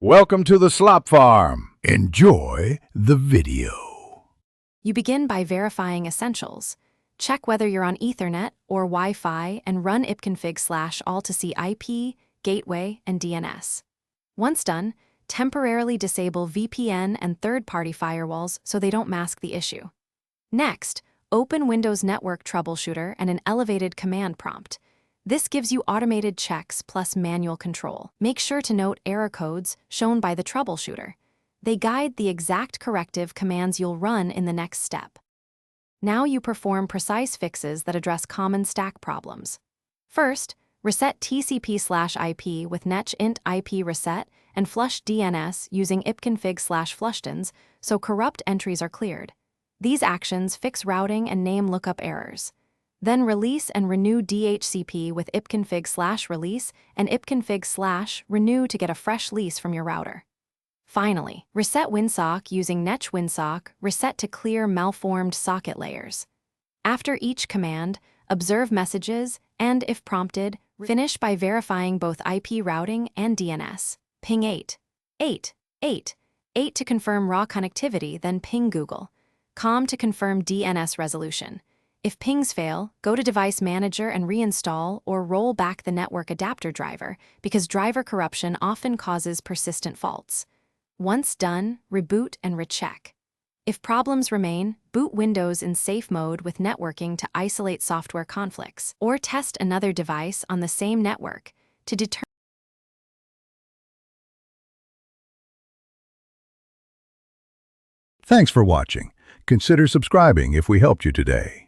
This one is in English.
Welcome to the Slop Farm. Enjoy the video. You begin by verifying essentials. Check whether you're on Ethernet or Wi-Fi and run ipconfig/all to see IP, gateway, and DNS. Once done, temporarily disable VPN and third-party firewalls so they don't mask the issue. Next, open Windows Network Troubleshooter and an elevated command prompt. This gives you automated checks plus manual control. Make sure to note error codes shown by the troubleshooter. They guide the exact corrective commands you'll run in the next step. Now you perform precise fixes that address common stack problems. First, reset TCP/IP with netch-int IP reset and flush DNS using ipconfig/flushtons so corrupt entries are cleared. These actions fix routing and name lookup errors. Then release and renew DHCP with ipconfig/release and ipconfig/renew to get a fresh lease from your router. Finally, reset WinSock using netch WinSock reset to clear malformed socket layers. After each command, observe messages and, if prompted, finish by verifying both IP routing and DNS. Ping 8 to confirm raw connectivity, then ping Google. COM to confirm DNS resolution. If pings fail, go to Device Manager and reinstall or roll back the network adapter driver because driver corruption often causes persistent faults. Once done, reboot and recheck. If problems remain, boot Windows in safe mode with networking to isolate software conflicts, or test another device on the same network to determine. Thanks for watching. Consider subscribing if we helped you today.